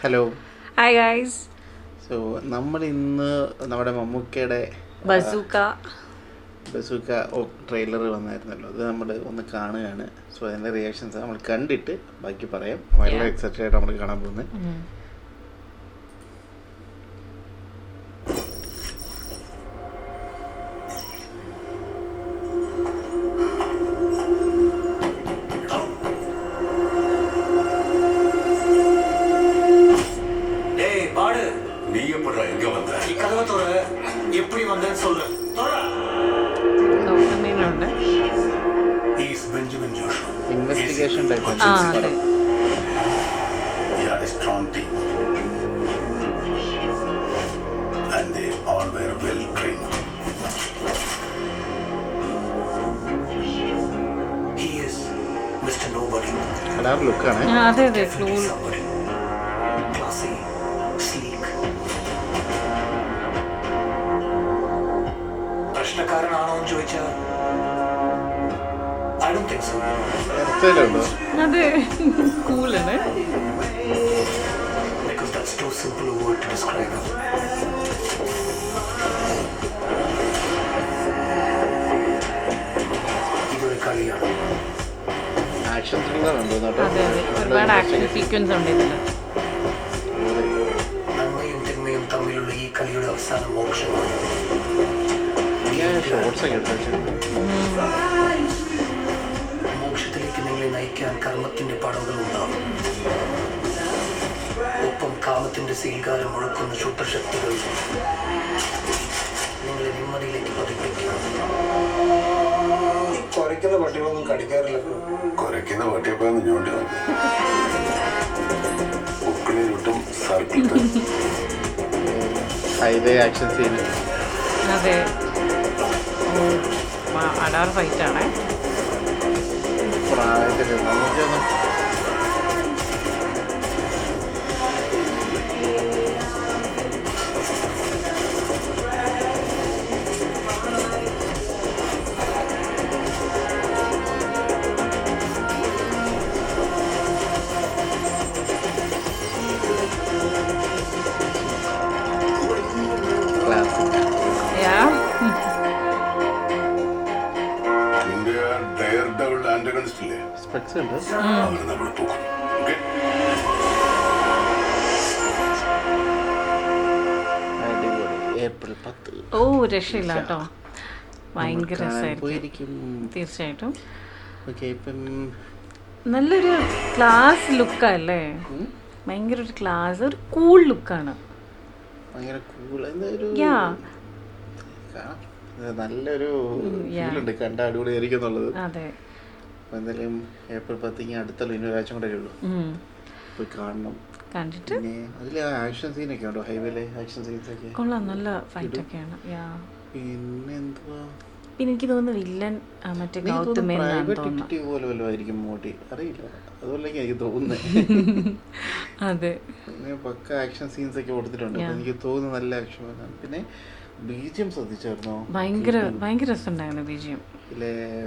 Hello hi guys. So നമ്മൾ ഇന്ന് നമ്മുടെ മമ്മൂക്കയുടെ ബസൂക്ക ട്രെയിലർ വന്നായിരുന്നല്ലോ, അത് നമ്മൾ ഒന്ന് കാണുകയാണ്. സോ അതിൻ്റെ റിയാക്ഷൻസ് നമ്മൾ കണ്ടിട്ട് ബാക്കി പറയാം. വളരെ എക്സൈറ്റഡ് ആയിട്ട് നമ്മൾ കാണാൻ പോകുന്നത്. ഇൻവെസ്റ്റിഗേഷൻ ടൈപ്പ് ലുക്കാണ്. അതെ അതെ, ഫ്ലൂ പ്രശ്നക്കാരനാണോ എന്ന് ചോദിച്ചാൽ അതെ, കൂളാണ്. ഇതൊരു കളിയാണ്. ആക്ഷൻ ത്രില്ലർ ഉണ്ട്. അതെ അതെ, ഒരുപാട് ആക്ഷൻ സീക്വൻസ് ഉണ്ട് ഇതിൽ. നന്മയും തിന്മയും തമ്മിലുള്ള ഈ കളിയുടെ അവസാന മോക്ഷമാണ്. ഷോർട്സ് ഒക്കെ എടുത്തു. മോക്ഷത്തിലേക്ക് നിങ്ങളെ നയിക്കാൻ കർമ്മത്തിന്റെ പടവുകൾ ഉണ്ടാവും. ഒപ്പം കാമത്തിന്റെ സ്വീകാരം മുഴക്കുന്ന ശുദ്ധശക്തികൾ നിങ്ങളെ നിമ്മതിയിലേക്ക് പതിപ്പിക്കും. കുറയ്ക്കുന്ന പട്ടികളൊന്നും കടിക്കാറില്ല. കുറയ്ക്കുന്ന പട്ടിയപ്പോഴൊന്നും ഞോണ്ടി നോക്കി ഉക്കിളിലൊട്ടും സർക്കിൾ ഹൈവേ ആക്ഷൻ സീൻ. അതെ, അടാർ ഫൈറ്റ് ആണേ. പ്രായത്തില് നമുക്കൊന്നും സ്പെക്സ് ഉണ്ട്. നമ്മൾ തൂക്കും. ഏപ്രിൽ 10. ഓ, രക്ഷയില്ല കേട്ടോ, ഭയങ്കര രസമായിരിക്കും തീർച്ചയായിട്ടും. ഓക്കെ, ഇപ്പം നല്ലൊരു ക്ലാസ് ലുക്കല്ലേ, ഭയങ്കര ഒരു ക്ലാസ്, ഒരു കൂൾ ലുക്കാണ്. ഭയങ്കര കൂൾ, നല്ലൊരു ഫീലുണ്ട്, കണ്ട അടിപൊളിയായിരിക്കും എന്നുള്ളത്. അതെ, എന്തായാലും ഏപ്രിൽ 10 അടുത്തല്ലോ, ഇനി ഒരാഴ്ച കൂടെ ഉള്ളൂ. പോയി കാണണം. കണ്ടിട്ട് അതിൽ ആക്ഷൻ സീനൊക്കെ ഉണ്ടോ? ഹൈവേയിലെ ആക്ഷൻ സീൻസ് ഒക്കെ കൊള്ളാം, നല്ല ഫൈറ്റ് ഒക്കെയാണ്. പിന്നെ എന്തുവാ, പിന്നെ എനിക്ക് തോന്നുന്നു വില്ലൻ മറ്റേ ഗൗതം പ്രൈവറ്റ് പോലെ വല്ലതും ആയിരിക്കും മോട്ടി, അറിയില്ല. അതുപോലെയൊക്കെ എനിക്ക് തോന്നുന്നത്. അതെ, പക്ക ആക്ഷൻ സീൻസ് ഒക്കെ കൊടുത്തിട്ടുണ്ട്. എനിക്ക് തോന്നുന്നു നല്ല ആക്ഷൻ. പിന്നെ ബീജിയം ശ്രദ്ധിച്ചായിരുന്നോ? ഭയങ്കര രസമുണ്ടായിരുന്നു ബീജിയം.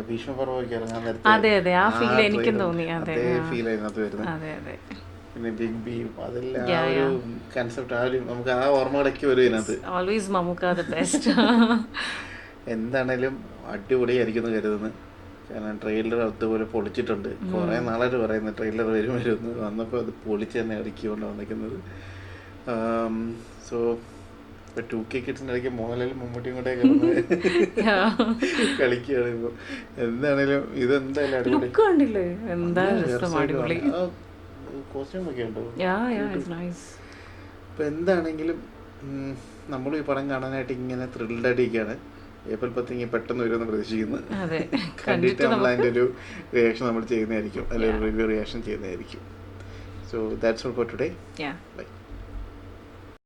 ഭീഷ്മപർവ്വമൊക്കെ ഇറങ്ങാൻ നേരത്തെ അതെ അതെ, ആ ഫീൽ എനിക്കും തോന്നി. അതെ, ഫീൽ അതിനകത്ത് വരുന്നത്. അതെ അതെ, പിന്നെ ബിഗ് ബീം, അതെല്ലാം ആ ഒരു കൺസെപ്റ്റ്, ആ ഒരു നമുക്ക് ആ ഓർമ്മകളൊക്കെ വരും ഇതിനകത്ത്. Always Mammookka the best. എന്താണേലും അടിപൊളിയായിരിക്കും എന്ന് കരുതുന്നു. കാരണം ട്രെയിലർ അതുപോലെ പൊളിച്ചിട്ടുണ്ട്. കുറേ നാളായിട്ട് പറയുന്നു ട്രെയിലർ വരുമെന്ന്. വന്നപ്പോൾ അത് പൊളിച്ച് തന്നെ ഇറക്കിക്കൊണ്ട് വന്നിരിക്കുന്നത്. സോ ഇപ്പൊ 2K കിഡ്സിന്റെ ഇടയ്ക്ക് മോഹൻലാലും മമ്മൂട്ടിയും കൂടെ കളിക്കുകയാണ് ഇപ്പൊ. എന്താണേലും ഇതെന്തായാലും അടിപൊളി. കോസ്റ്റ്യൂം ഒക്കെ ഉണ്ടോ? ഇപ്പൊ എന്താണെങ്കിലും നമ്മൾ ഈ പടം കാണാനായിട്ട് ഇങ്ങനെ ത്രില്ഡ് ആയിട്ടിരിക്കുകയാണ്. ഏപ്രിൽ 10 പെട്ടെന്ന് വരുമെന്ന് പ്രതീക്ഷിക്കുന്നു. കണ്ടിട്ട് നമ്മൾ അതിൻ്റെ ഒരു റിയാക്ഷൻ നമ്മൾ ചെയ്യുന്നതായിരിക്കും, അല്ലെങ്കിൽ റിവ്യൂ റിയാക്ഷൻ ചെയ്യുന്നതായിരിക്കും. So that's all for today. By.